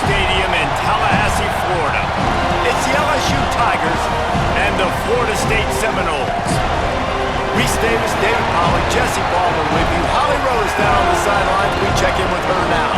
Stadium in Tallahassee, Florida. It's the LSU Tigers and the Florida State Seminoles. Reese Davis, David Pollack, Jesse Ballmer with you. Holly Rose down on the sidelines. We check in with her now.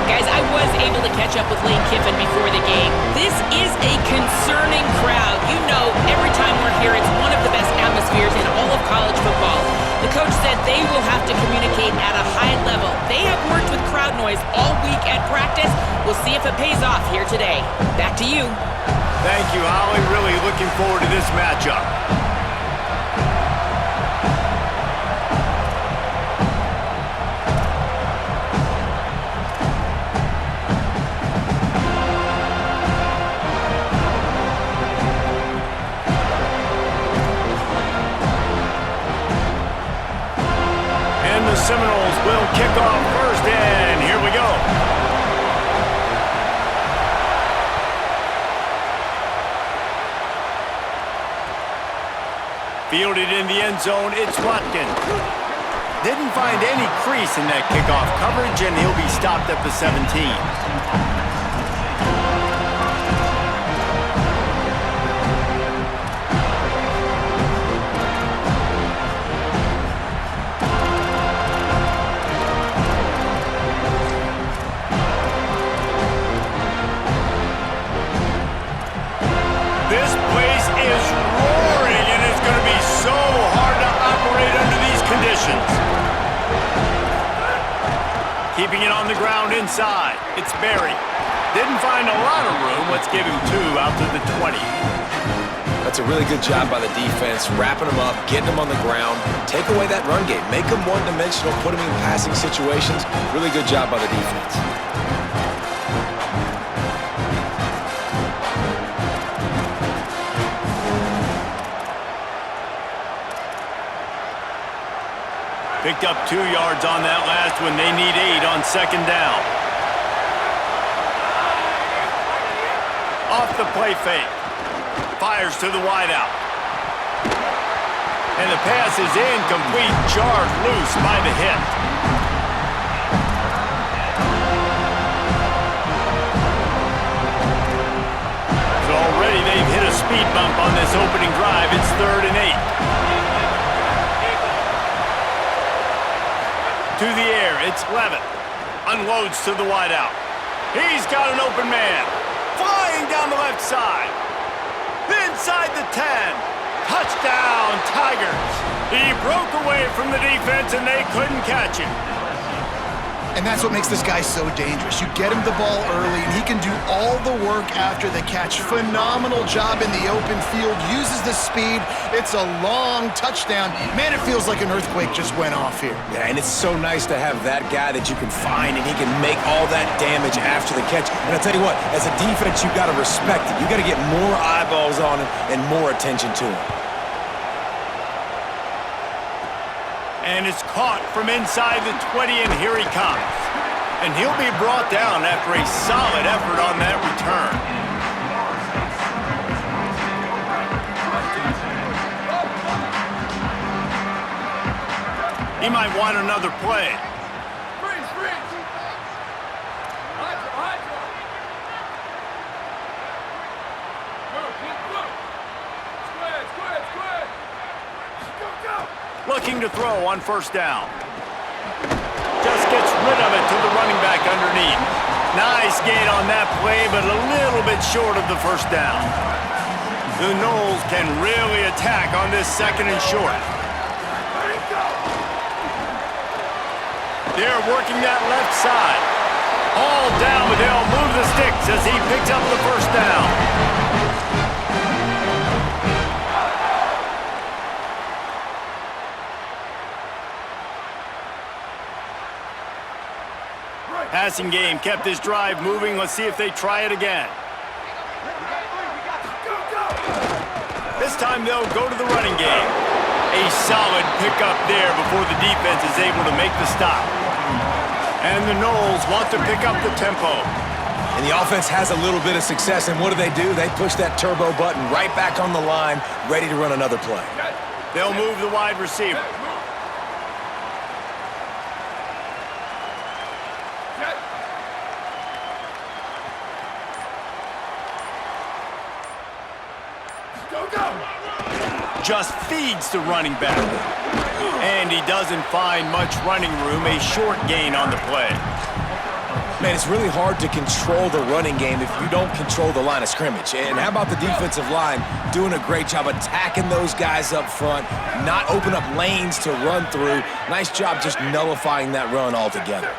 Guys, I was able to catch up with Lane Kiffin before the game. This is a concerning crowd. You know, every time we're here, it's one of the best atmospheres in all of college football. The coach said they will have to communicate at a high level. They have worked with crowd noise all week at practice. We'll see if it pays off here today. Back to you. Thank you, Holly. Really looking forward to this matchup. Seminoles will kick off first, and here we go. Fielded in the end zone, it's Watkins. Didn't find any crease in that kickoff coverage, and he'll be stopped at the 17. This place is roaring, and it's going to be so hard to operate under these conditions. Keeping it on the ground inside. It's Berry. Didn't find a lot of room. Let's give him 2 out to the 20. That's a really good job by the defense, wrapping them up, getting them on the ground. Take away that run game. Make them one-dimensional, put them in passing situations. Really good job by the defense. Picked up 2 yards on that last one. They need 8 on second down. Off the play fake. Fires to the wideout. And the pass is incomplete. Jarred loose by the hip. So already they've hit a speed bump on this opening drive. It's 3rd and 8. To the air, it's Levitt. Unloads to the wideout. He's got an open man. Flying down the left side. Inside the 10. Touchdown, Tigers. He broke away from the defense and they couldn't catch him. And that's what makes this guy so dangerous. You get him the ball early, and he can do all the work after the catch. Phenomenal job in the open field. Uses the speed. It's a long touchdown. Man, it feels like an earthquake just went off here. Yeah, and it's so nice to have that guy that you can find, and he can make all that damage after the catch. And I'll tell you what, as a defense, you've got to respect it. You've got to get more eyeballs on him and more attention to him. And it's caught from inside the 20, and here he comes. And he'll be brought down after a solid effort on that return. He might want another play. Looking to throw on first down. Just gets rid of it to the running back underneath. Nice gain on that play, but a little bit short of the first down. The Noles can really attack on this 2nd and short. They're working that left side. All down, but they'll move the sticks as he picks up the first down. Passing game kept this drive moving. Let's see if they try it again. This time they'll go to the running game. A solid pickup there before the defense is able to make the stop. And the Noles want to pick up the tempo. And the offense has a little bit of success, and what do? They push that turbo button right back on the line, ready to run another play. They'll move the wide receiver. Just feeds the running back. And he doesn't find much running room, a short gain on the play. Man, it's really hard to control the running game if you don't control the line of scrimmage. And how about the defensive line doing a great job attacking those guys up front, not open up lanes to run through. Nice job just nullifying that run altogether.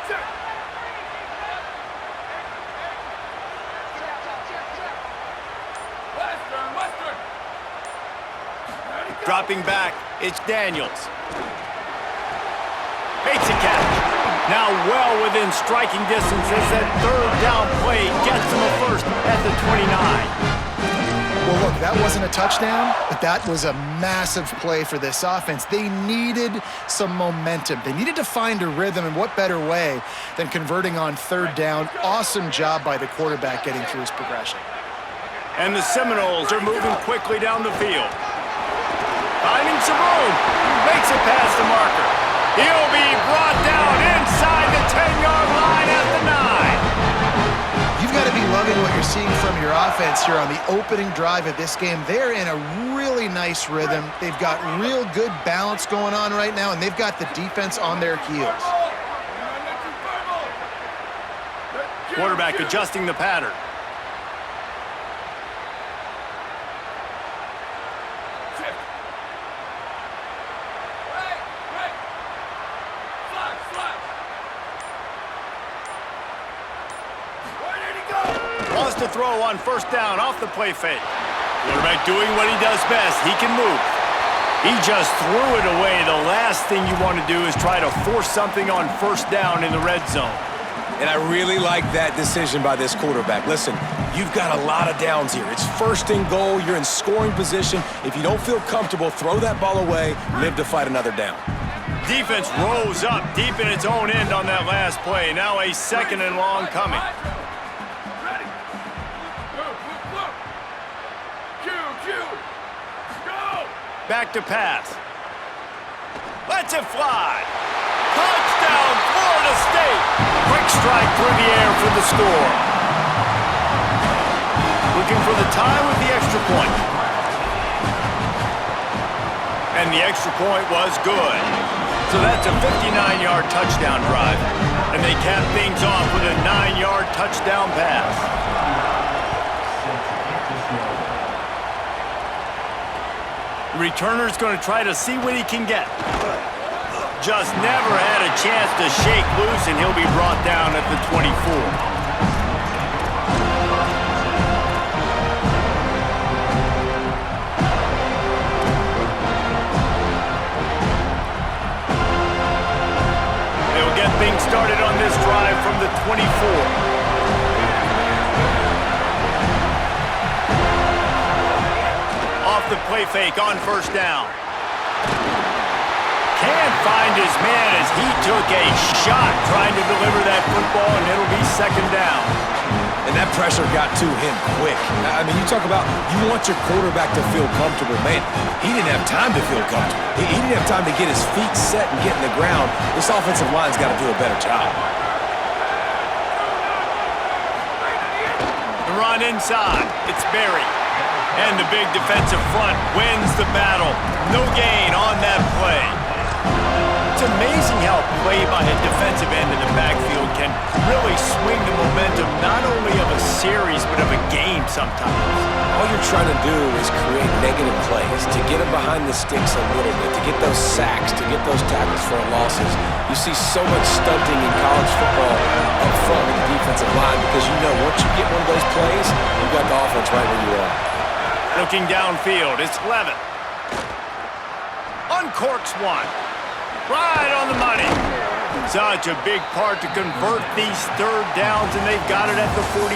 Dropping back, it's Daniels. Makes a catch. Now well within striking distance as that third down play gets him a first at the 29. Well, look, that wasn't a touchdown, but that was a massive play for this offense. They needed some momentum. They needed to find a rhythm, and what better way than converting on third down. Awesome job by the quarterback getting through his progression. And the Seminoles are moving quickly down the field. Finding some room. Makes it past the marker. He'll be brought down inside the 10-yard line at the 9. You've got to be loving what you're seeing from your offense here on the opening drive of this game. They're in a really nice rhythm. They've got real good balance going on right now, and they've got the defense on their heels. Quarterback adjusting the pattern. To throw on first down off the play fake. Quarterback doing what he does best. He can move. He just threw it away. The last thing you want to do is try to force something on first down in the red zone. And I really like that decision by this quarterback. Listen, you've got a lot of downs here. It's first and goal. You're in scoring position. If you don't feel comfortable, throw that ball away. Live to fight another down. Defense rose up deep in its own end on that last play. Now a second and long coming. Back to pass. Lets it fly. Touchdown, Florida State. Quick strike through the air for the score. Looking for the tie with the extra point. And the extra point was good. So that's a 59-yard touchdown drive. And they cap things off with a 9-yard touchdown pass. Returner's going to try to see what he can get. Just never had a chance to shake loose, and he'll be brought down at the 24. They'll get things started on this drive from the 24. The play fake on first down. Can't find his man as he took a shot trying to deliver that football, and it'll be second down. And that pressure got to him quick. I mean, you talk about you want your quarterback to feel comfortable. Man, he didn't have time to feel comfortable. He didn't have time to get his feet set and get in the ground. This offensive line's got to do a better job. The run inside. It's Berry. And the big defensive front wins the battle. No gain on that play. It's amazing how play by a defensive end in the backfield can really swing the momentum not only of a series but of a game sometimes. All you're trying to do is create negative plays, to get them behind the sticks a little bit, to get those sacks, to get those tackles for losses. You see so much stunting in college football up front with the defensive line because you know once you get one of those plays, you've got the offense right where you are. Looking downfield, it's Levitt. Uncorks one. Right on the money. Such a big part to convert these third downs, and they've got it at the 42.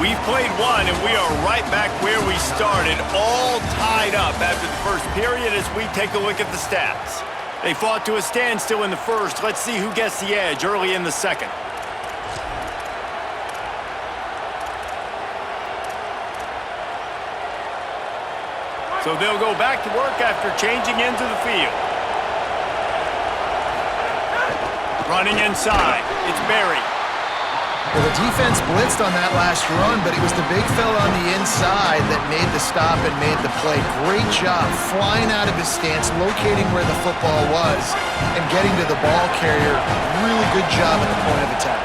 We've played one, and we are right back where we started, all tied up after the first period as we take a look at the stats. They fought to a standstill in the first. Let's see who gets the edge early in the second. So they'll go back to work after changing into the field. Running inside, it's Berry. Well, the defense blitzed on that last run, but it was the big fella on the inside that made the stop and made the play. Great job flying out of his stance, locating where the football was, and getting to the ball carrier. Really good job at the point of attack.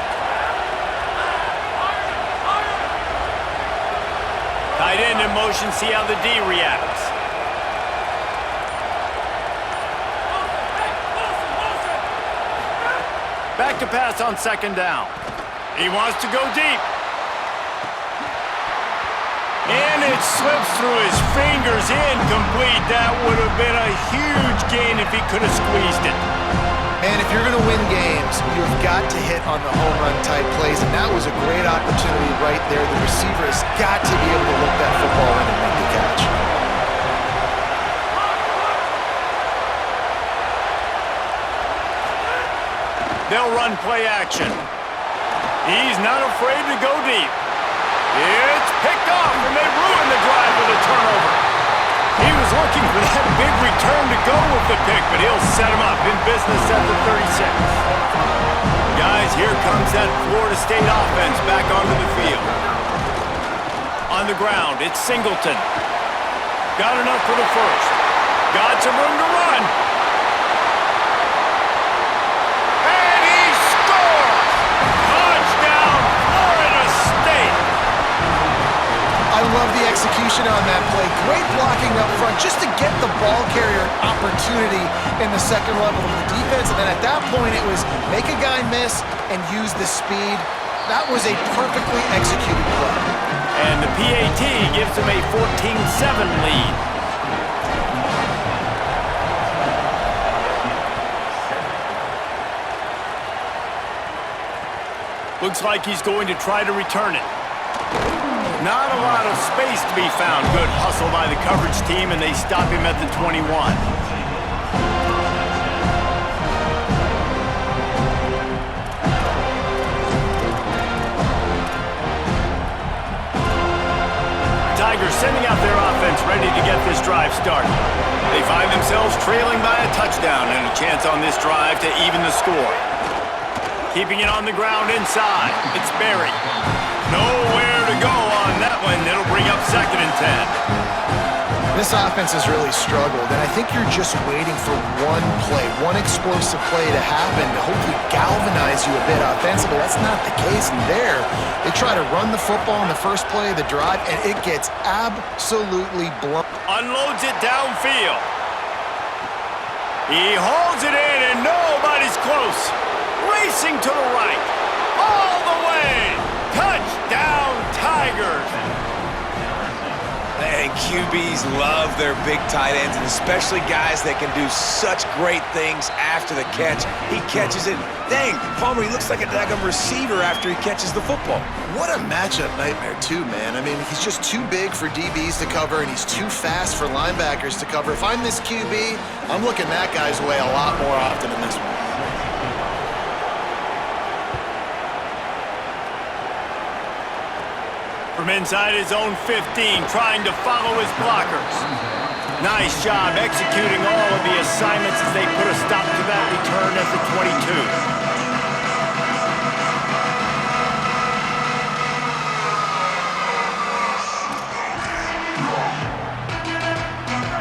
Tight end in motion, see how the D reacts. Back to pass on second down. He wants to go deep. And it slips through his fingers, incomplete. That would have been a huge gain if he could have squeezed it. And if you're going to win games, you've got to hit on the home run type plays, and that was a great opportunity right there. The receiver has got to be able to look that football in and make the catch. They'll run play action. He's not afraid to go deep. It's picked off, and they ruin the drive with a turnover. He was looking for that big return to go with the pick, but he'll set him up in business at the 36. Guys, here comes that Florida State offense back onto the field. On the ground, it's Singleton. Got enough for the first. Got some room to run. I love the execution on that play. Great blocking up front just to get the ball carrier an opportunity in the second level of the defense. And then at that point, it was make a guy miss and use the speed. That was a perfectly executed play. And the PAT gives him a 14-7 lead. Looks like he's going to try to return it. Not a lot of space to be found. Good hustle by the coverage team, and they stop him at the 21. Tigers sending out their offense ready to get this drive started. They find themselves trailing by a touchdown and a chance on this drive to even the score. Keeping it on the ground inside. It's Berry. Nowhere to go on that one. It'll bring up 2nd and 10. This offense has really struggled, and I think you're just waiting for one play, one explosive play to happen to hopefully galvanize you a bit offensively. That's not the case, and there, they try to run the football in the first play of the drive, and it gets absolutely blown. Unloads it downfield. He hauls it in, and nobody's close. Racing to the right. All the way. Touchdown, Tigers. And QBs love their big tight ends, and especially guys that can do such great things after the catch. He catches it. Dang, Palmer, he looks like a daggum receiver after he catches the football. What a matchup nightmare, too, man. I mean, he's just too big for DBs to cover, and he's too fast for linebackers to cover. If I'm this QB, I'm looking that guy's way a lot more often than this one. From inside his own 15, trying to follow his blockers. Nice job executing all of the assignments as they put a stop to that return at the 22.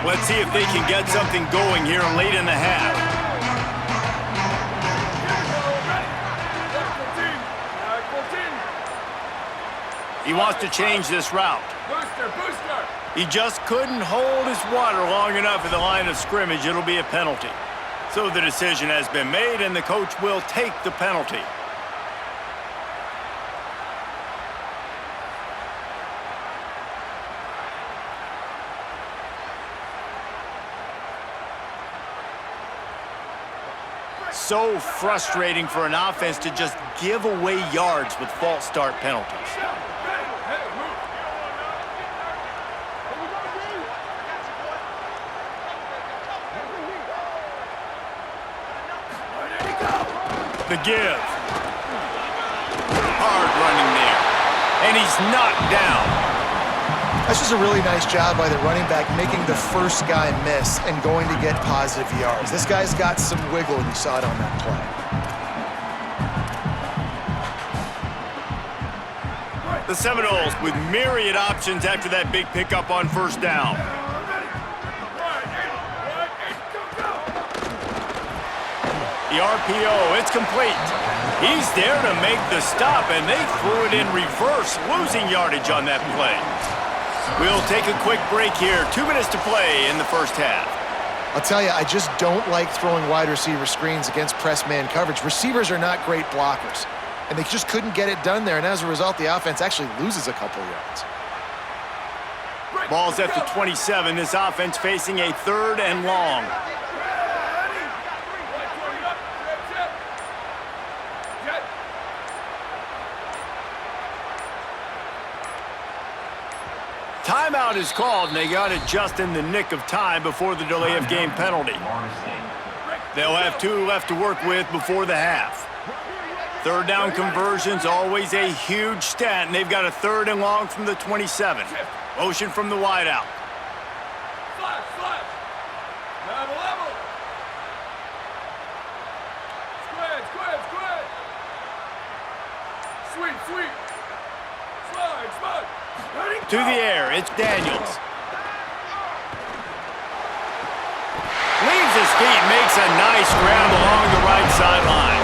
Let's see if they can get something going here late in the half. He wants to change this route. Booster. He just couldn't hold his water long enough at the line of scrimmage. It'll be a penalty. So the decision has been made, and the coach will take the penalty. So frustrating for an offense to just give away yards with false start penalties. The give. Hard running there. And he's knocked down. That's just a really nice job by the running back making the first guy miss and going to get positive yards. This guy's got some wiggle, and you saw it on that play. The Seminoles with myriad options after that big pickup on first down. The RPO, it's complete. He's there to make the stop, and they threw it in reverse, losing yardage on that play. We'll take a quick break here. 2 minutes to play in the first half. I'll tell you, I just don't like throwing wide receiver screens against press man coverage. Receivers are not great blockers, and they just couldn't get it done there, and as a result, the offense actually loses a couple yards. Ball's at the 27. This offense facing a 3rd and long. Timeout is called, and they got it just in the nick of time before the delay of game penalty. They'll have 2 left to work with before the half. 3rd down conversion's always a huge stat, and they've got a 3rd and long from the 27. Motion from the wideout. To the air, it's Daniels. Leaves his feet, makes a nice grab along the right sideline.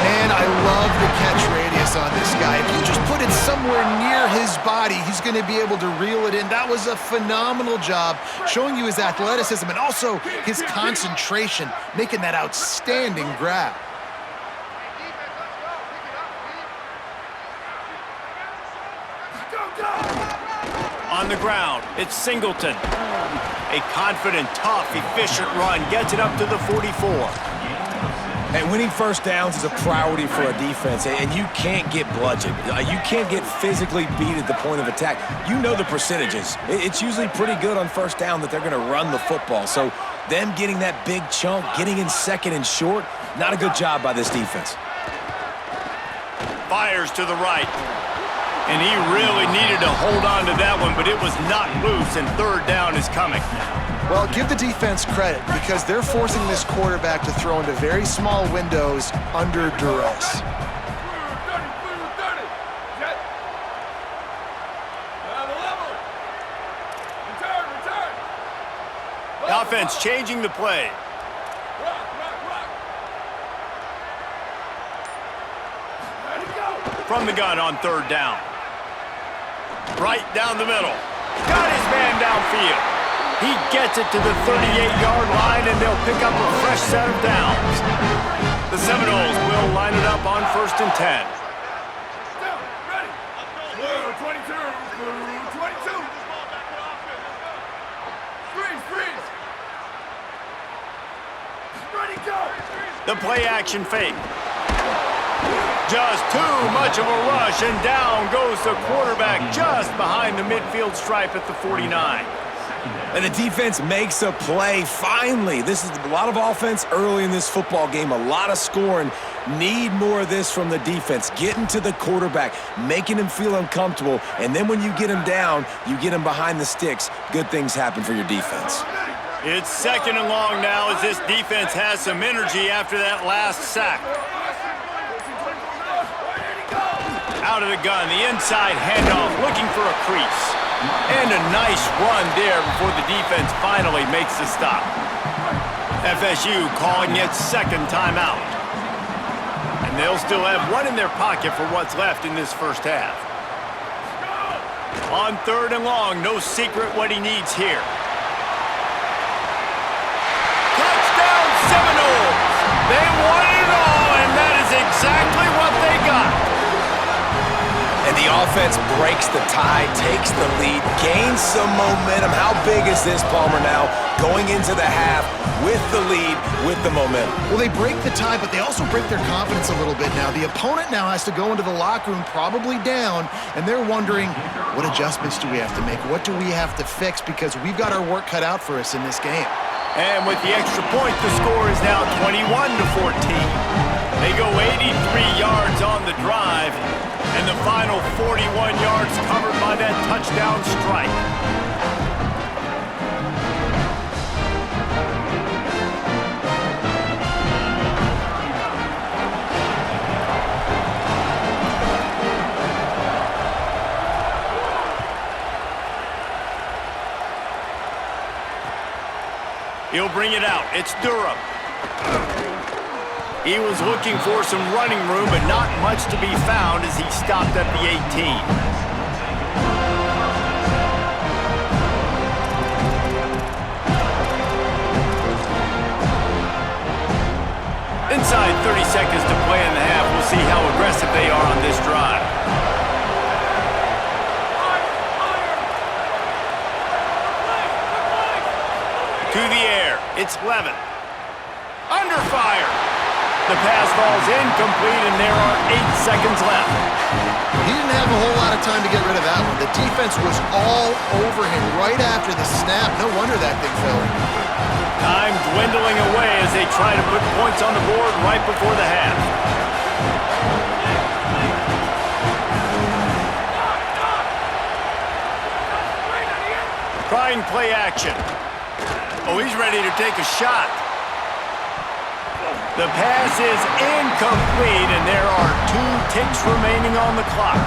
Man, I love the catch radius on this guy. If you just put it somewhere near his body, he's going to be able to reel it in. That was a phenomenal job, showing you his athleticism and also his concentration, making that outstanding grab. On the ground, it's Singleton. A confident, tough, efficient run gets it up to the 44. And winning first downs is a priority for a defense, and you can't get bludgeoned. You can't get physically beat at the point of attack. You know the percentages. It's usually pretty good on first down that they're going to run the football. So them getting that big chunk, getting in 2nd and short, not a good job by this defense. Fires to the right. And he really needed to hold on to that one, but it was knocked loose, and 3rd down is coming. Well, give the defense credit because they're forcing this quarterback to throw into very small windows under duress. The offense changing the play. From the gun on 3rd down. Right down the middle. Got his man downfield. He gets it to the 38-yard line, and they'll pick up a fresh set of downs. The Seminoles will line it up on 1st and 10. The play action fake. Just too much of a rush, and down goes the quarterback just behind the midfield stripe at the 49. And the defense makes a play, finally. This is a lot of offense early in this football game, a lot of scoring. Need more of this from the defense. Getting to the quarterback, making him feel uncomfortable, and then when you get him down, you get him behind the sticks. Good things happen for your defense. It's 2nd and long now as this defense has some energy after that last sack. Out of the gun, the inside handoff, looking for a crease. And a nice run there before the defense finally makes the stop. FSU calling its 2nd timeout. And they'll still have 1 in their pocket for what's left in this first half. On 3rd and long, no secret what he needs here. Touchdown Seminoles! They wanted it all, and that is exactly what they got. And the offense breaks the tie, takes the lead, gains some momentum. How big is this, Palmer, now? Going into the half with the lead, with the momentum. Well, they break the tie, but they also break their confidence a little bit now. The opponent now has to go into the locker room probably down, and they're wondering, what adjustments do we have to make? What do we have to fix? Because we've got our work cut out for us in this game. And with the extra point, the score is now 21-14. They go 83 yards on the drive, and the final 41 yards covered by that touchdown strike. He'll bring it out. It's Durham. He was looking for some running room, but not much to be found as he stopped at the 18. Inside 30 seconds to play in the half. We'll see how aggressive they are on this drive. To the air. It's Levin. Under fire. The pass falls incomplete, and there are 8 seconds left. He didn't have a whole lot of time to get rid of that one. The defense was all over him right after the snap. No wonder that thing fell. Time dwindling away as they try to put points on the board right before the half. Trying play action. Oh, he's ready to take a shot. The pass is incomplete, and there are 2 ticks remaining on the clock.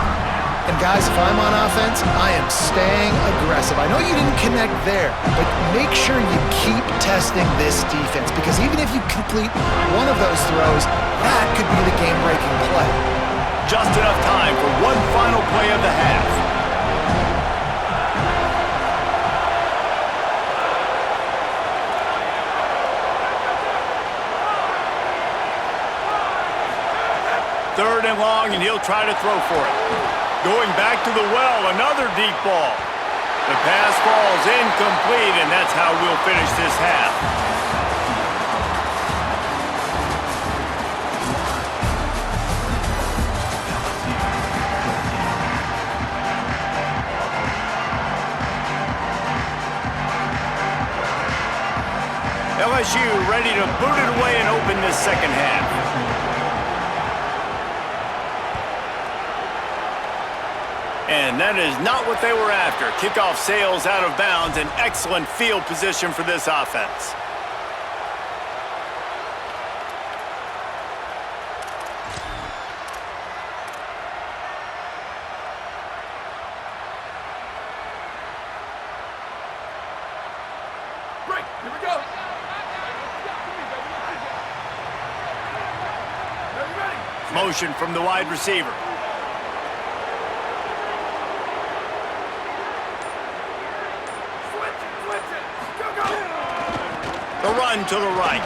And guys, if I'm on offense, I am staying aggressive. I know you didn't connect there, but make sure you keep testing this defense, because even if you complete one of those throws, that could be the game-breaking play. Just enough time for one final play of the half. Third and long, and he'll try to throw for it. Going back to the well, another deep ball. The pass falls incomplete, and that's how we'll finish this half. LSU ready to boot it away and open this second half. And that is not what they were after. Kickoff sails out of bounds, an excellent field position for this offense. Break, here we go. Motion from the wide receiver. The run to the right.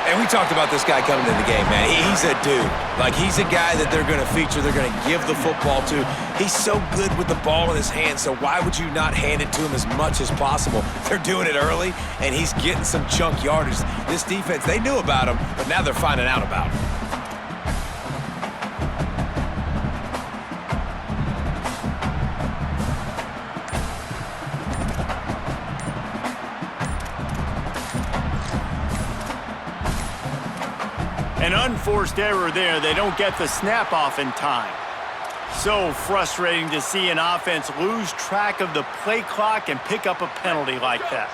And we talked about this guy coming in the game, man. He's a dude. Like, he's a guy that they're going to feature, they're going to give the football to. He's so good with the ball in his hands, so why would you not hand it to him as much as possible? They're doing it early, and he's getting some chunk yardage. This defense, they knew about him, but now they're finding out about him. An unforced error there. They don't get the snap off in time. So frustrating to see an offense lose track of the play clock and pick up a penalty like that.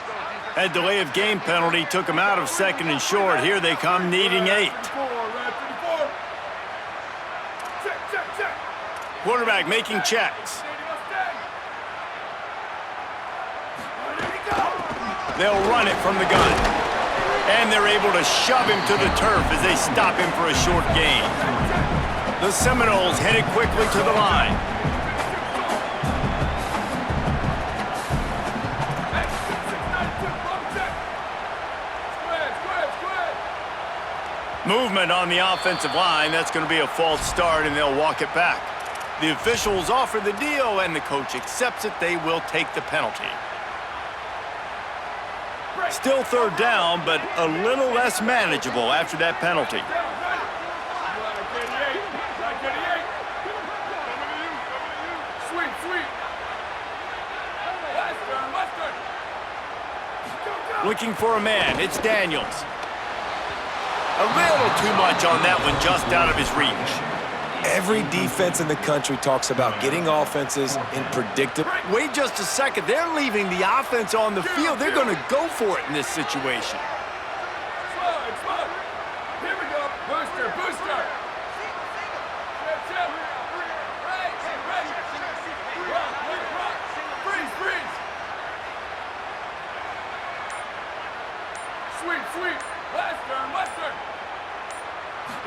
That delay of game penalty took them out of second and short. Here they come needing 8. Quarterback making checks. They'll run it from the gun. And they're able to shove him to the turf as they stop him for a short gain. The Seminoles headed quickly to the line. Movement on the offensive line. That's going to be a false start, and they'll walk it back. The officials offer the deal, and the coach accepts it. They will take the penalty. Still third down, but a little less manageable after that penalty. Looking for a man. It's Daniels. A little too much on that one, just out of his reach. Every defense in the country talks about getting offenses in predictable. Wait just a second. They're leaving the offense on the field. They're going to go for it in this situation. Slide. Here we go. Booster. Right. Freeze. sweep. Western.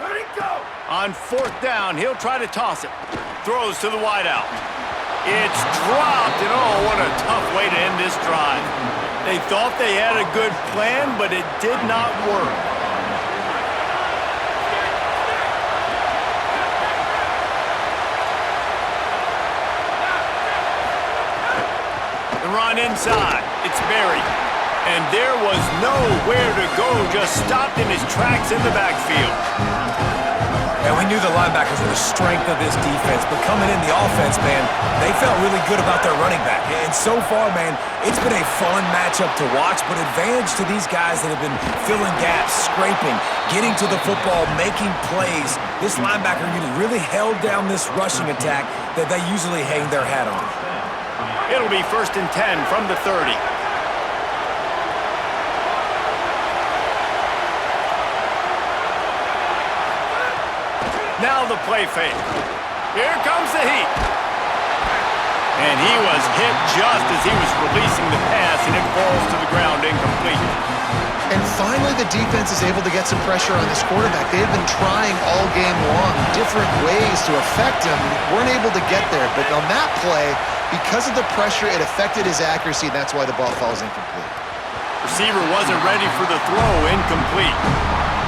Let it go. On 4th down, he'll try to toss it. Throws to the wideout. It's dropped, and oh, what a tough way to end this drive. They thought they had a good plan, but it did not work. The run inside. It's buried. And there was nowhere to go, just stopped in his tracks in the backfield. And we knew the linebackers were the strength of this defense, but coming in the offense, man, they felt really good about their running back. And so far, man, it's been a fun matchup to watch, but advantage to these guys that have been filling gaps, scraping, getting to the football, making plays. This linebacker unit really held down this rushing attack that they usually hang their hat on. It'll be 1st and 10 from the 30. Now the play fake. Here comes the heat. And he was hit just as he was releasing the pass, and it falls to the ground incomplete. And finally, the defense is able to get some pressure on this quarterback. They've been trying all game long, different ways to affect him. Weren't able to get there, but on that play, because of the pressure, it affected his accuracy, and that's why the ball falls incomplete. Receiver wasn't ready for the throw, incomplete.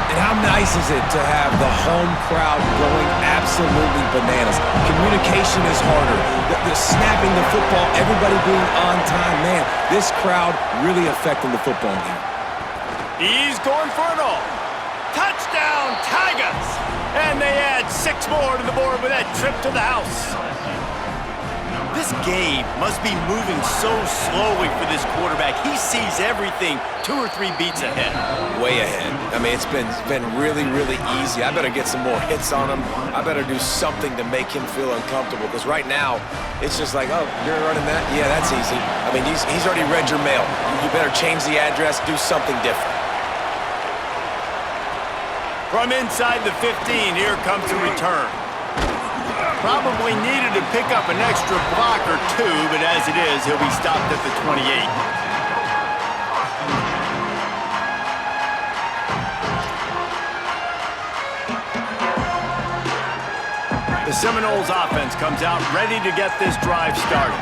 And how nice is it to have the home crowd going absolutely bananas? Communication is harder. The snapping the football, everybody being on time. Man, this crowd really affecting the football game. He's going for it all. Touchdown, Tigers! And they add 6 more to the board with that trip to the house. This game must be moving so slowly for this quarterback. He sees everything 2 or 3 beats ahead. Way ahead. I mean, it's been really, really easy. I better get some more hits on him. I better do something to make him feel uncomfortable, because right now, it's just like, oh, you're running that? Yeah, that's easy. I mean, he's already read your mail. You better change the address, do something different. From inside the 15, here comes the return. Probably needed to pick up an extra block or 2, but as it is, he'll be stopped at the 28. The Seminoles offense comes out ready to get this drive started.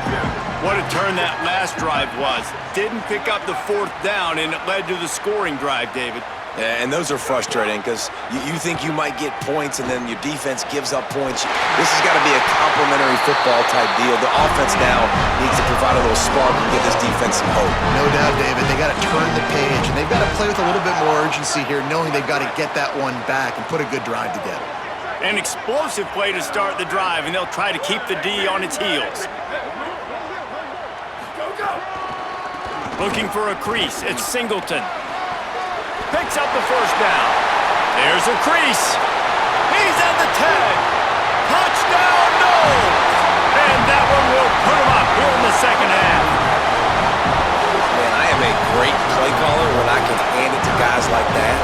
What a turn that last drive was. Didn't pick up the 4th down, and it led to the scoring drive, David. Yeah, and those are frustrating, because you think you might get points, and then your defense gives up points. This has got to be a complementary football type deal. The offense now needs to provide a little spark and give this defense some hope. No doubt, David. They got to turn the page, and they've got to play with a little bit more urgency here, knowing they've got to get that one back and put a good drive together. An explosive play to start the drive, and they'll try to keep the D on its heels. Go. Looking for a crease. It's Singleton. Picks up the 1st down. There's a crease. He's at the 10. Touchdown, no! And that one will put him up here in the 2nd half. Man, I am a great play caller when I can hand it to guys like that.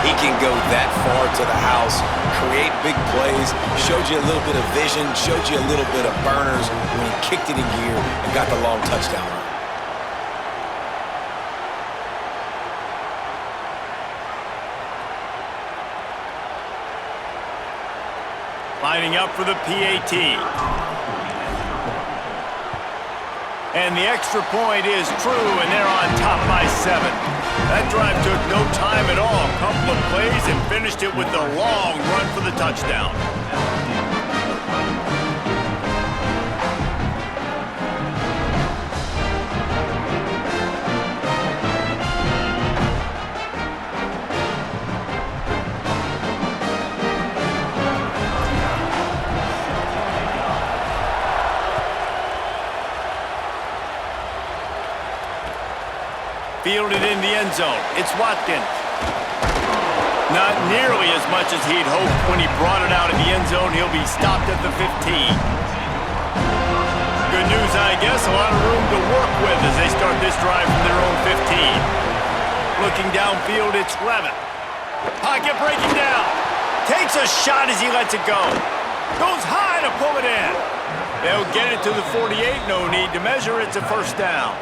He can go that far to the house, create big plays, showed you a little bit of vision, showed you a little bit of burners when he kicked it in gear and got the long touchdown run. Lining up for the PAT. And the extra point is true, and they're on top by 7. That drive took no time at all. A couple of plays and finished it with a long run for the touchdown. Fielded in the end zone. It's Watkins. Not nearly as much as he'd hoped when he brought it out of the end zone. He'll be stopped at the 15. Good news, I guess. A lot of room to work with as they start this drive from their own 15. Looking downfield, it's Levin. Pocket breaking down. Takes a shot as he lets it go. Goes high to pull it in. They'll get it to the 48. No need to measure. It's a 1st down.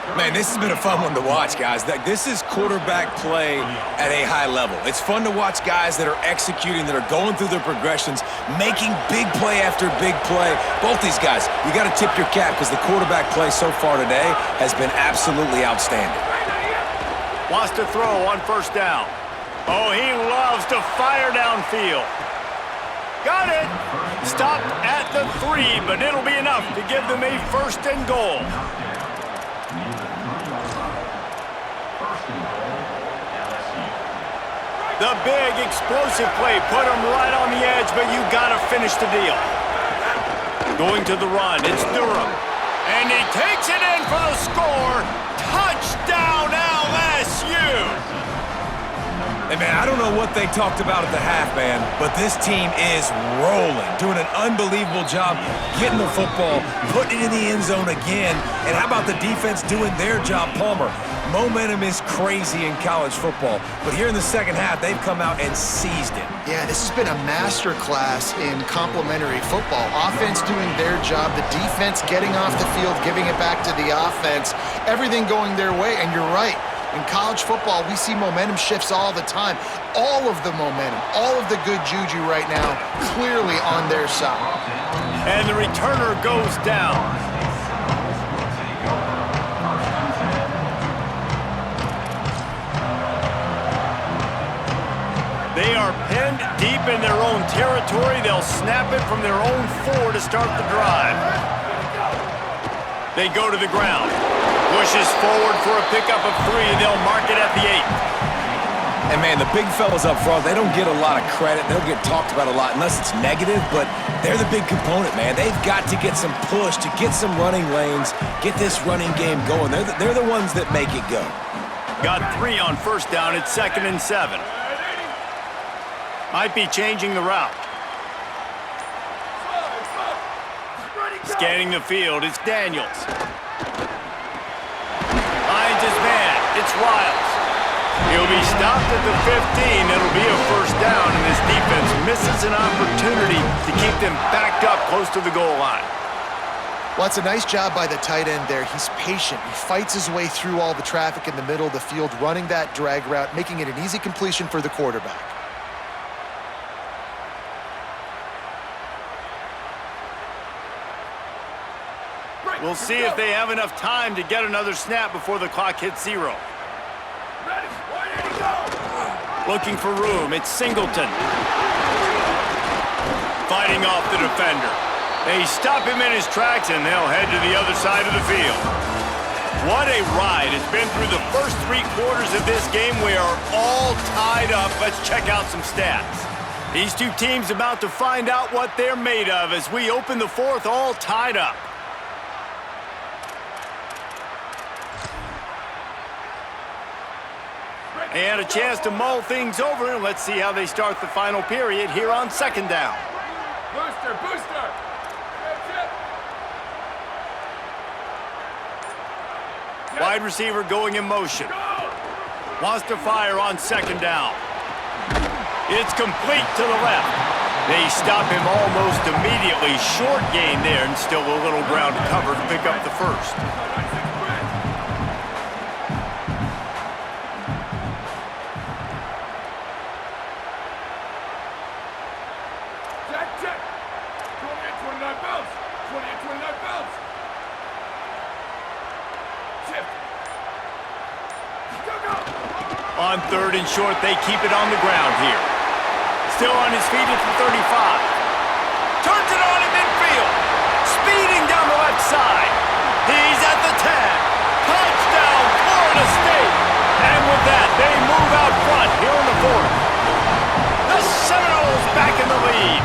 Man, this has been a fun one to watch, guys. This is quarterback play at a high level. It's fun to watch guys that are executing, that are going through their progressions, making big play after big play. Both these guys, you got to tip your cap because the quarterback play so far today has been absolutely outstanding. Wants to throw on first down. Oh, he loves to fire downfield. Got it. Stopped at the 3, but it'll be enough to give them a first and goal. The big explosive play put him right on the edge, but you got to finish the deal. Going to the run, it's Durham. And he takes it in for the score. Touchdown LSU! Hey, man, I don't know what they talked about at the half, man, but this team is rolling, doing an unbelievable job getting the football, putting it in the end zone again. And how about the defense doing their job, Palmer? Momentum is crazy in college football, but here in the second half, they've come out and seized it. Yeah, this has been a master class in complementary football. Offense doing their job, the defense getting off the field, giving it back to the offense, everything going their way, and you're right. In college football, we see momentum shifts all the time. All of the momentum, all of the good juju right now, clearly on their side. And the returner goes down. They are pinned deep in their own territory. They'll snap it from their own 4 to start the drive. They go to the ground. Pushes forward for a pickup of 3. They'll mark it at the 8. And, man, the big fellas up front, they don't get a lot of credit. They don't get talked about a lot unless it's negative, but they're the big component, man. They've got to get some push, to get some running lanes, get this running game going. They're the ones that make it go. Got 3 on first down. It's 2nd and 7. Might be changing the route. Scanning the field, it's Daniels. Finds his man, it's Riles. He'll be stopped at the 15. It'll be a first down, and this defense misses an opportunity to keep them backed up close to the goal line. Well, it's a nice job by the tight end there. He's patient. He fights his way through all the traffic in the middle of the field, running that drag route, making it an easy completion for the quarterback. We'll see if they have enough time to get another snap before the clock hits 0. Looking for room, it's Singleton. Fighting off the defender. They stop him in his tracks, and they'll head to the other side of the field. What a ride. It's been through the first 3 quarters of this game. We are all tied up. Let's check out some stats. These two teams about to find out what they're made of as we open the 4th all tied up. They had a chance to mull things over, and let's see how they start the final period here on 2nd down. Booster, booster! Wide receiver going in motion. Wants to fire on 2nd down. It's complete to the left. They stop him almost immediately. Short gain there, and still a little ground to cover to pick up the first. On 3rd and short, they keep it on the ground here. Still on his feet at the 35. Turns it on in midfield. Speeding down the left side. He's at the 10. Touchdown, Florida State. And with that, they move out front here in the 4th. The Seminoles back in the lead.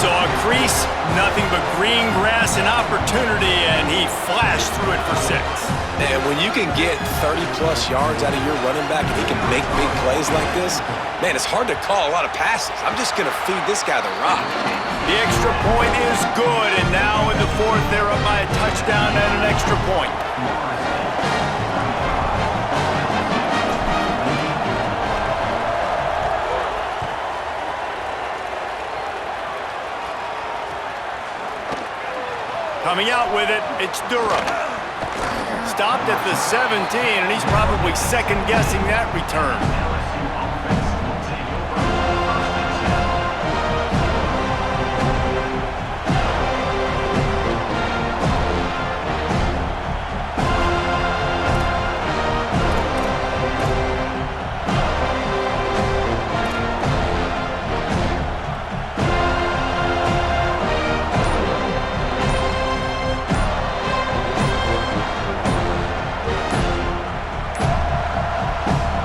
Saw a crease, nothing but green grass and opportunity, and he flashed through it for 6. And when you can get 30-plus yards out of your running back and he can make big plays like this, man, it's hard to call a lot of passes. I'm just going to feed this guy the rock. The extra point is good, and now in the 4th, they're up by a touchdown and an extra point. Coming out with it, it's Durham. stopped at the 17, and he's probably second-guessing that return.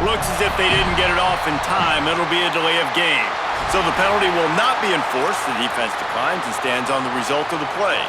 Looks as if they didn't get it off in time. It'll be a delay of game. So the penalty will not be enforced. The defense declines and stands on the result of the play.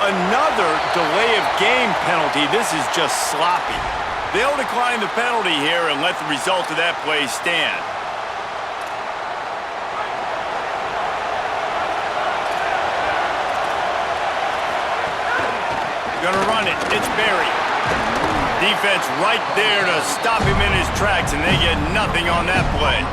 Another delay of game penalty. This is just sloppy. They'll decline the penalty here and let the result of that play stand. Gonna run it. It's Barry. Defense right there to stop him in his tracks, and they get nothing on that play.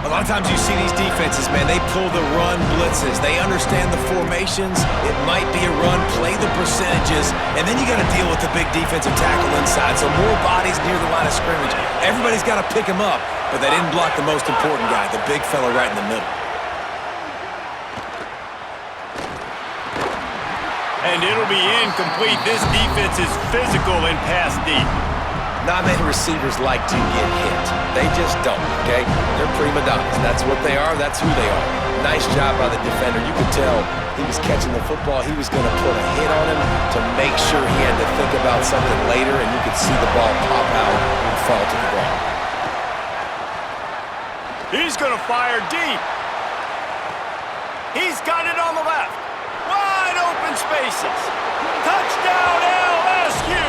A lot of times you see these defenses, man, they pull the run blitzes. They understand the formations. It might be a run, play the percentages, and then you got to deal with the big defensive tackle inside. So more bodies near the line of scrimmage. Everybody's got to pick him up, but they didn't block the most important guy, the big fella right in the middle. And it'll be incomplete. This defense is physical and pass deep. Not many receivers like to get hit. They just don't, okay? They're prima donnas. That's what they are. That's who they are. Nice job by the defender. You could tell he was catching the football. He was going to put a hit on him to make sure he had to think about something later, and you could see the ball pop out and fall to the ground. He's going to fire deep. He's got it on the left. Wide open spaces. Touchdown LSU.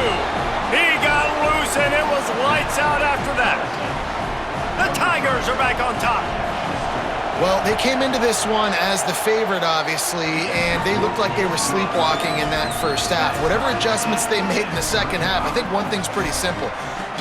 He got loose, and it was lights out after that. The Tigers are back on top. Well, they came into this one as the favorite, obviously, and they looked like they were sleepwalking in that first half. Whatever adjustments they made in the second half, I think one thing's pretty simple.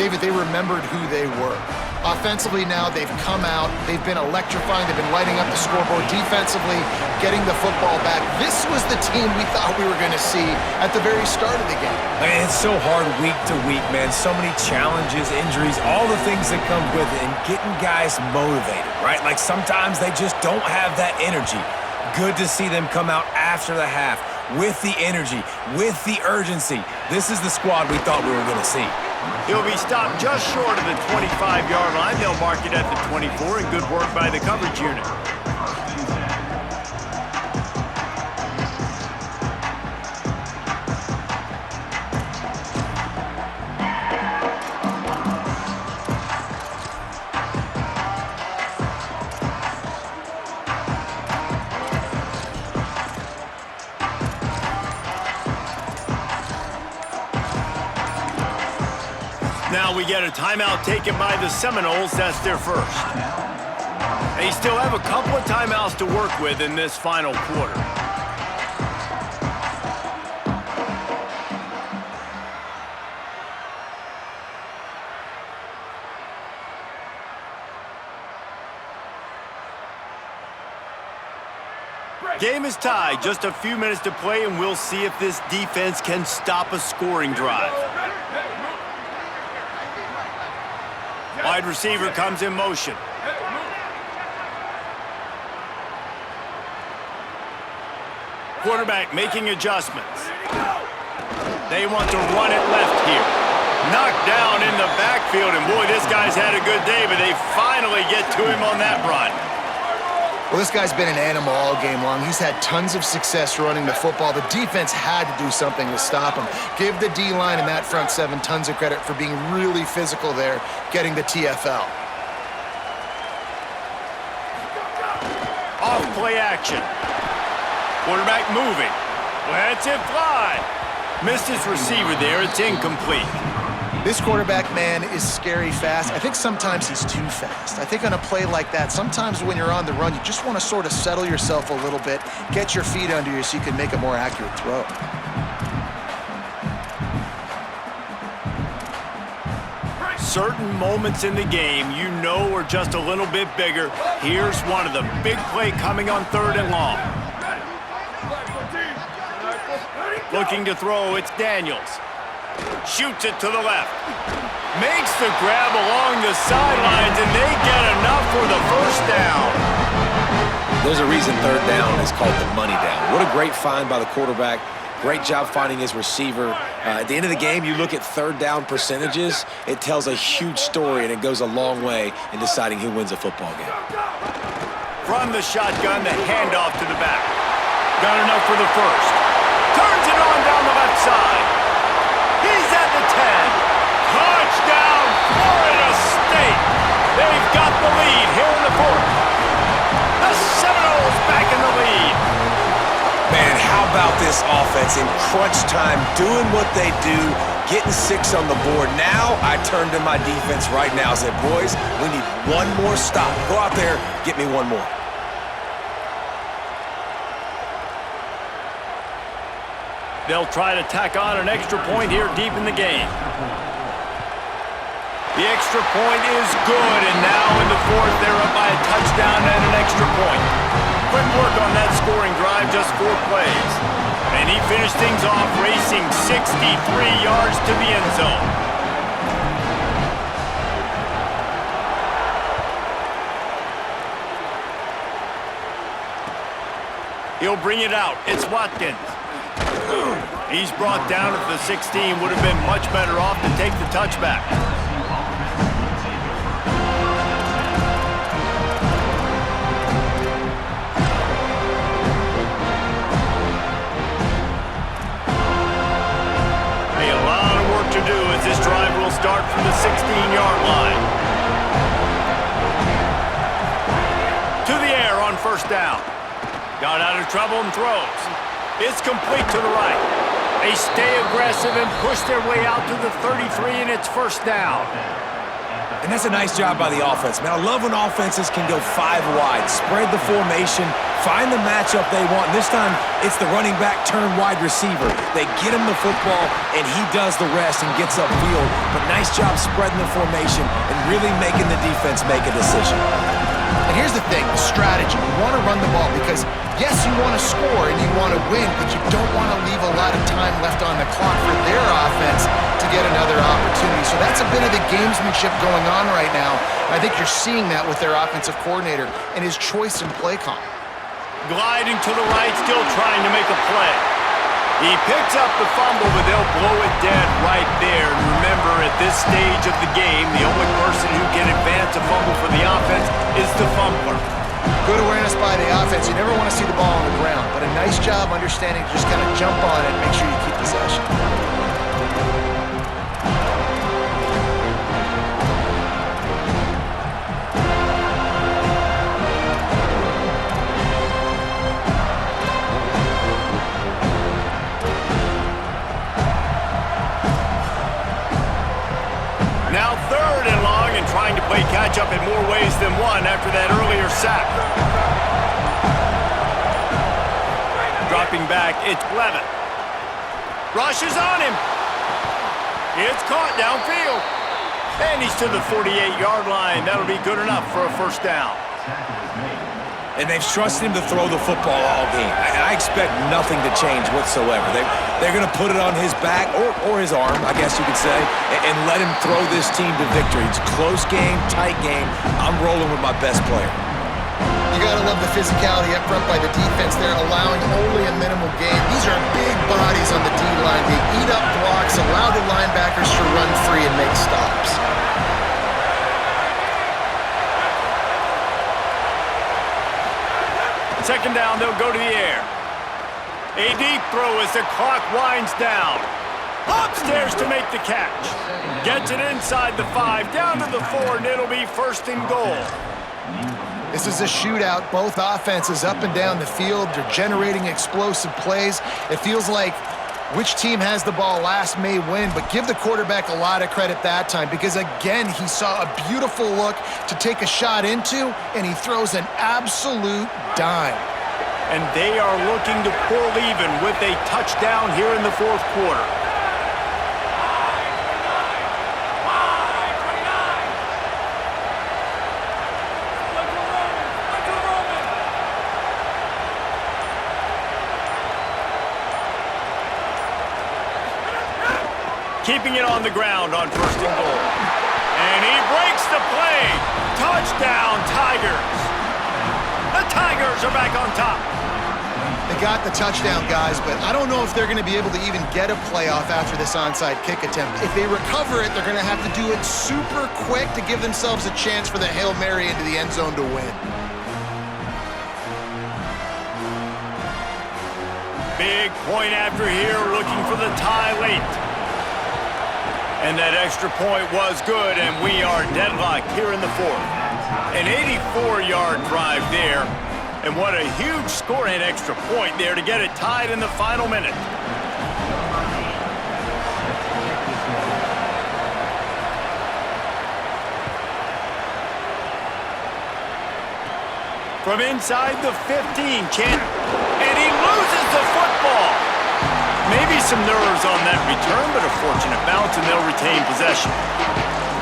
David, they remembered who they were. Offensively now, they've come out. They've been electrifying. They've been lighting up the scoreboard. Defensively, getting the football back. This was the team we thought we were going to see at the very start of the game. Man, it's so hard week to week, man. So many challenges, injuries, all the things that come with it, and getting guys motivated, right? Like sometimes they just don't have that energy. Good to see them come out after the half with the energy, with the urgency. This is the squad we thought we were going to see. He'll be stopped just short of the 25-yard line. They'll mark it at the 24, and good work by the coverage unit. Now we get a timeout taken by the Seminoles. That's their first. They still have a couple of timeouts to work with in this final quarter. Game is tied. Just a few minutes to play, and we'll see if this defense can stop a scoring drive. Wide receiver comes in motion. Quarterback making adjustments. They want to run it left here. Knocked down in the backfield, and boy, this guy's had a good day, but they finally get to him on that run. Well, this guy's been an animal all game long. He's had tons of success running the football. The defense had to do something to stop him. Give the D-line and that front seven tons of credit for being really physical there, getting the TFL. off play action. Quarterback moving. Lets it fly. Missed his receiver there. It's incomplete. This quarterback, man, is scary fast. I think sometimes he's too fast. I think on a play like that, sometimes when you're on the run, you just want to sort of settle yourself a little bit, get your feet under you so you can make a more accurate throw. Certain moments in the game you know are just a little bit bigger. Here's one of them. Big play coming on 3rd and long. Looking to throw, it's Daniels. Shoots it to the left. Makes the grab along the sidelines, and they get enough for the first down. There's a reason 3rd down is called the money down. What a great find by the quarterback. Great job finding his receiver. At the end of the game, you look at 3rd down percentages. It tells a huge story, and it goes a long way in deciding who wins a football game. From the shotgun, the handoff to the back. Got enough for the first. Turns it on down the left side. He's at the 10. Touchdown, Florida State. They've got the lead here in the 4th. The Seminoles back in the lead. Man, how about this offense in crunch time, doing what they do, getting 6 on the board. Now I turn to my defense right now and say, boys, we need one more stop. Go out there, get me one more. They'll try to tack on an extra point here deep in the game. The extra point is good, and now in the 4th, they're up by a touchdown and an extra point. Quick work on that scoring drive, just 4 plays. And he finished things off racing 63 yards to the end zone. He'll bring it out. It's Watkins. He's brought down at the 16. Would have been much better off to take the touchback. A lot of work to do as this drive will start from the 16-yard line. To the air on 1st down. Got out of trouble and throws. It's complete to the right. They stay aggressive and push their way out to the 33, and it's 1st down. And that's a nice job by the offense, man. I love when offenses can go 5 wide, spread the formation, find the matchup they want. And this time, it's the running back turned wide receiver. They get him the football, and he does the rest and gets upfield. But nice job spreading the formation and really making the defense make a decision. And here's the thing, the strategy. You want to run the ball because, yes, you want to score and you want to win, but you don't want to leave a lot of time left on the clock for their offense to get another opportunity. So that's a bit of the gamesmanship going on right now. And I think you're seeing that with their offensive coordinator and his choice in play call. Gliding to the right, still trying to make a play. He picks up the fumble, but they'll blow it dead right there. And remember, at this stage of the game, the only person who can advance a fumble for the offense is the fumbler. Good awareness by the offense. You never want to see the ball on the ground, but a nice job understanding to just kind of jump on it and make sure you keep possession. Now 3rd and long and trying to play catch-up in more ways than one after that earlier sack. Dropping back, it's Levin. Rushes on him. It's caught downfield. And he's to the 48-yard line. That'll be good enough for a 1st down. And they've trusted him to throw the football all game. And I expect nothing to change whatsoever. They're going to put it on his back, or his arm, I guess you could say, and let him throw this team to victory. It's a close game, tight game. I'm rolling with my best player. You got to love the physicality up front by the defense. They're allowing only a minimal gain. These are big bodies on the D-line. They eat up blocks, allow the linebackers to run free and make stops. 2nd down, they'll go to the air. A deep throw as the clock winds down. Upstairs to make the catch. Gets it inside the 5, down to the 4, and it'll be 1st and goal. This is a shootout. Both offenses up and down the field. They're generating explosive plays. It feels like which team has the ball last may win, but give the quarterback a lot of credit that time because, again, he saw a beautiful look to take a shot into, and he throws an absolute dime. And they are looking to pull even with a touchdown here in the fourth quarter. Keeping it on the ground on first and goal. And he breaks the play. Touchdown, Tigers. The Tigers are back on top. They got the touchdown, guys, but I don't know if they're going to be able to even get a playoff after this onside kick attempt. If they recover it, they're going to have to do it super quick to give themselves a chance for the Hail Mary into the end zone to win. Big point after here, looking for the tie late. And that extra point was good, and we are deadlocked here in the fourth. An 84-yard drive there, and what a huge score and extra point there to get it tied in the final minute. From inside the 15, and he loses the football. Maybe some nerves on that return, but a fortunate bounce, and they'll retain possession.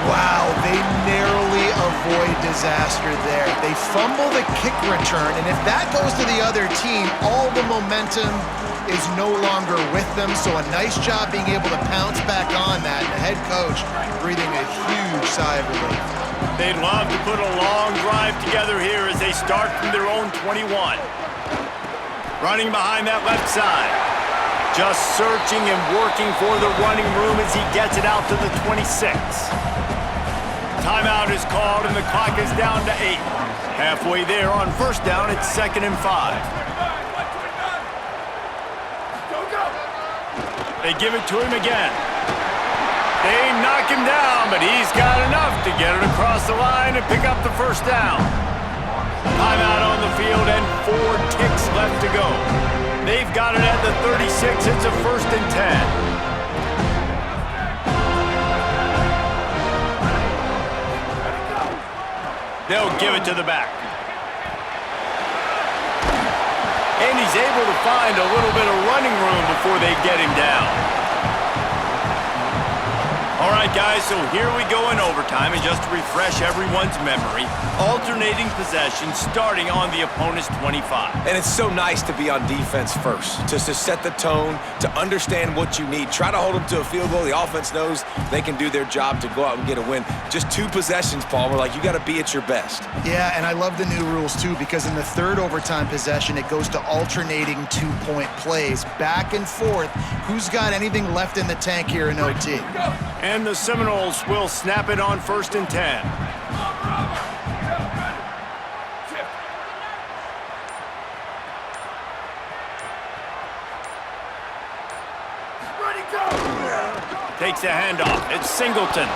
Wow, they narrowly avoid disaster there. They fumble the kick return, and if that goes to the other team, all the momentum is no longer with them, so a nice job being able to pounce back on that, and the head coach breathing a huge sigh of relief. They'd love to put a long drive together here as they start from their own 21. Running behind that left side. Just searching and working for the running room as he gets it out to the 26. Timeout is called and the clock is down to 8. Halfway there on first down, it's 2nd and 5. They give it to him again. They knock him down, but he's got enough to get it across the line and pick up the first down. Timeout on the field and 4 ticks left to go. They've got it at the 36. It's a 1st and 10. They'll give it to the back. And he's able to find a little bit of running room before they get him down. All right, guys, so here we go in overtime, and just to refresh everyone's memory, alternating possession starting on the opponent's 25. And it's so nice to be on defense first, just to set the tone, to understand what you need. Try to hold them to a field goal. The offense knows they can do their job to go out and get a win. Just 2 possessions, Paul. We're like, you got to be at your best. Yeah, and I love the new rules, too, because in the 3rd overtime possession, it goes to alternating 2-point plays, back and forth. Who's got anything left in the tank here in OT? And the Seminoles will snap it on 1st and 10. Takes a handoff. It's Singleton.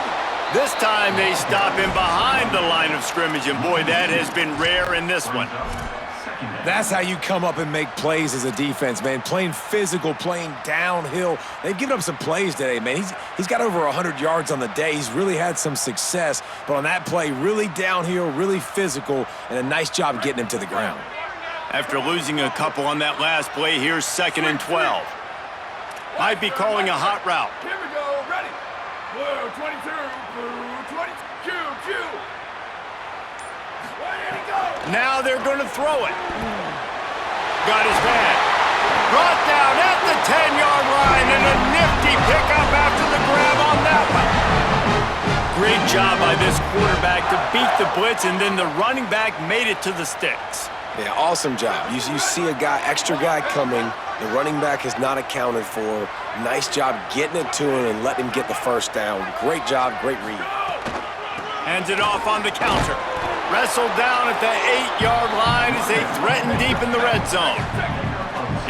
This time they stop him behind the line of scrimmage, and boy, that has been rare in this one. That's how you come up and make plays as a defense, man. Playing physical, playing downhill. They've given up some plays today, man. He's got over 100 yards on the day. He's really had some success. But on that play, really downhill, really physical, and a nice job getting him to the ground. After losing a couple on that last play, here's 2nd and 12. Might be calling a hot route. Here we go, ready. Blue 22, blue 22, Q. Where did he go? Now they're going to throw it. Got his man. Brought down at the 10-yard line, and a nifty pickup after the grab on that one. Great job by this quarterback to beat the blitz, and then the running back made it to the sticks. Yeah, awesome job. You see a extra guy coming. The running back is not accounted for. Nice job getting it to him and letting him get the first down. Great job, great read. Hands it off on the counter. Wrestled down at the 8-yard line as they threaten deep in the red zone.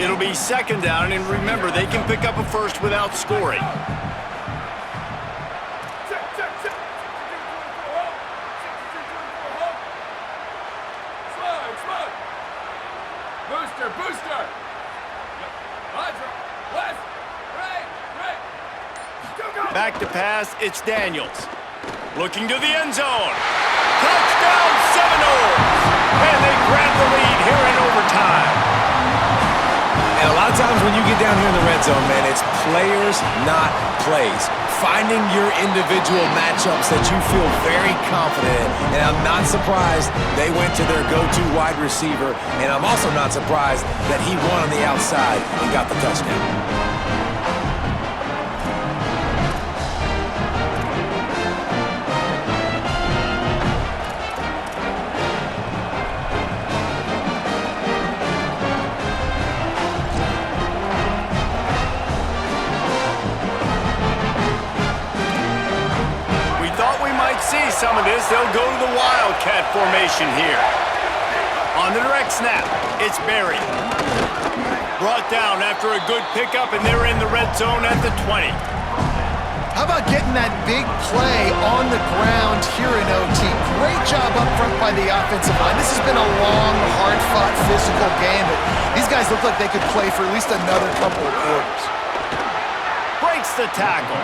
It'll be 2nd down, and remember, they can pick up a first without scoring. Booster, booster! Roger. Left, right, right. Go, go! Back to pass, it's Daniels. Looking to the end zone. Touchdown Seminoles! And they grab the lead here in overtime. And a lot of times when you get down here in the red zone, man, it's players, not plays. Finding your individual matchups that you feel very confident in. And I'm not surprised they went to their go-to wide receiver. And I'm also not surprised that he won on the outside and got the touchdown. See some of this, they'll go to the Wildcat formation here. On the direct snap, it's Berry. Brought down after a good pickup, and they're in the red zone at the 20. How about getting that big play on the ground here in OT? Great job up front by the offensive line. This has been a long, hard-fought, physical game, but these guys look like they could play for at least another couple of quarters. Breaks the tackle.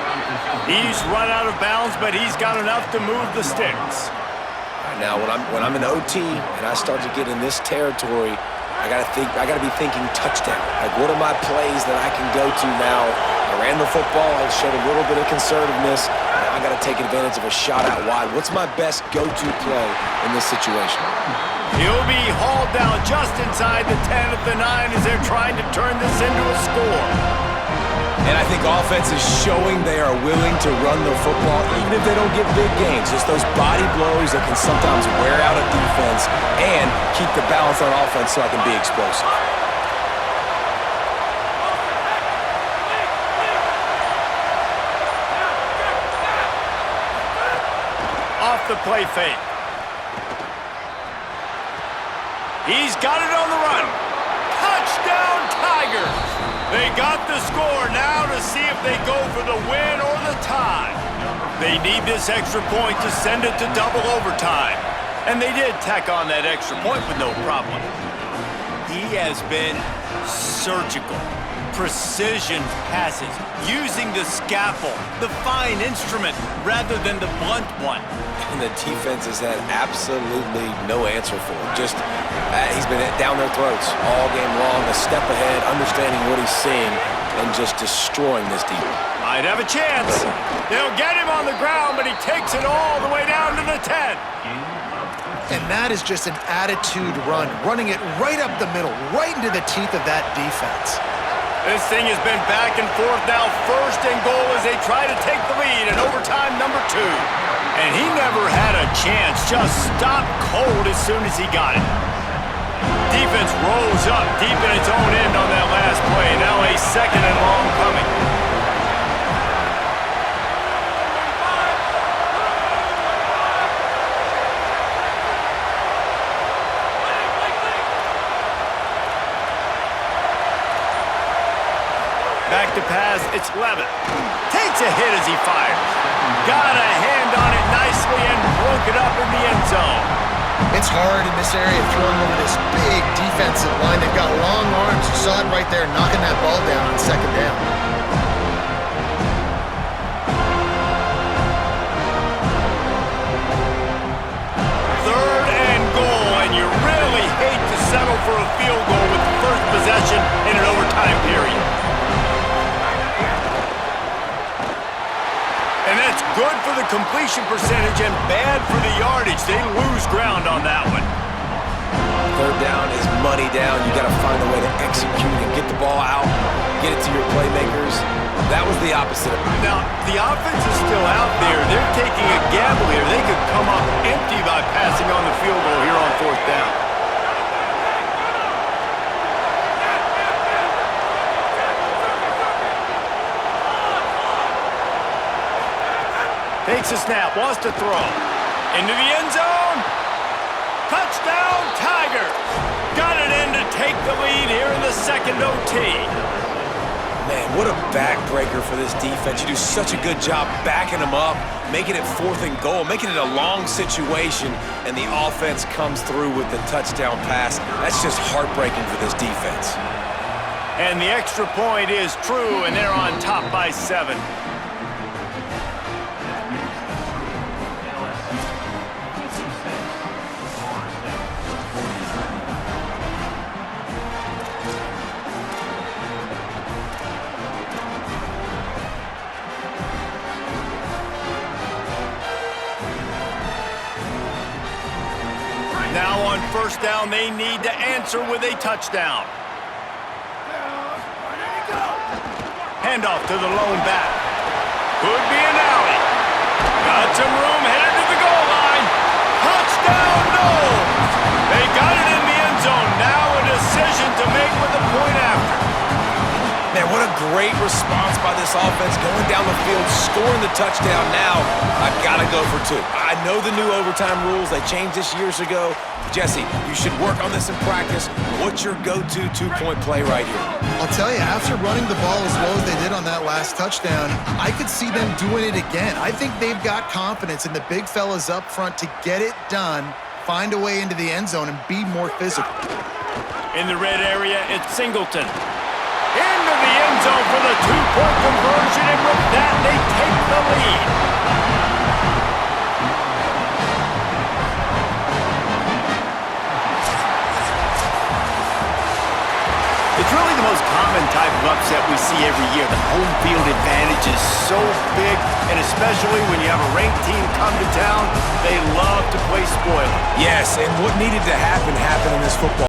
He's run out of bounds, but he's got enough to move the sticks. Now, when I'm in OT and I start to get in this territory, I gotta be thinking touchdown. Like, what are my plays that I can go to now? I ran the football. I showed a little bit of conservativeness. Now I gotta take advantage of a shot out wide. What's my best go-to play in this situation? He'll be hauled down just inside the 10 at the 9 as they're trying to turn this into a score. And I think offense is showing they are willing to run the football, even if they don't get big gains. Just those body blows that can sometimes wear out a defense and keep the balance on offense so I can be explosive. Off the play fake. He's got it on the run. Touchdown Tigers! They got the score now to see if they go for the win or the tie. They need this extra point to send it to double overtime. And they did tack on that extra point with no problem. He has been surgical. Precision passes, using the scalpel, the fine instrument, rather than the blunt one. And the defense has had absolutely no answer for him. Just, he's been down their throats all game long, a step ahead, understanding what he's seeing, and just destroying this defense. Might have a chance. They'll get him on the ground, but he takes it all the way down to the 10. And that is just an attitude run, running it right up the middle, right into the teeth of that defense. This thing has been back and forth now, first and goal as they try to take the lead in overtime number 2. And he never had a chance, just stopped cold as soon as he got it. Defense rose up deep in its own end on that last play. Now a second and long coming. Back to pass, it's Levitt. Takes a hit as he fires. Got a hand on it nicely and broke it up in the end zone. It's hard in this area throwing over this big defensive line. They've got long arms. You saw it right there, knocking that ball down on second down. Third and goal, and you really hate to settle for a field goal with the first possession in an overtime period. And that's good for the completion percentage and bad for the yardage. They lose ground on that one. Third down is money down. You got to find a way to execute and get the ball out, get it to your playmakers. That was the opposite. Now, the offense is still out there. They're taking a gamble here. They could come up empty by passing on the field goal here on fourth down. Takes a snap, wants to throw. Into the end zone. Touchdown, Tigers. Got it in to take the lead here in the second OT. Man, what a backbreaker for this defense. You do such a good job backing them up, making it 4th and goal, making it a long situation, and the offense comes through with the touchdown pass. That's just heartbreaking for this defense. And the extra point is true, and they're on top by 7. Now on 1st down, they need to answer with a touchdown. Handoff to the lone back. Could be an alley. Got some room, headed to the goal line. Touchdown, no! They got it in the end zone. Now a decision to make with the point after. Man, what a great response by this offense, going down the field, scoring the touchdown. Now, I've got to go for 2. I know the new overtime rules. They changed this years ago. Jesse, you should work on this in practice. What's your go-to 2-point play right here? I'll tell you, after running the ball as well as they did on that last touchdown, I could see them doing it again. I think they've got confidence in the big fellas up front to get it done, find a way into the end zone, and be more physical. In the red area, it's Singleton. Into the end zone for the 2-point conversion, and with that, they take the lead. It's really the most common type of upset we see every year. The home field advantage is so big, and especially when you have a ranked team come to town, they love to play spoiler. Yes, and what needed to happen happened in this football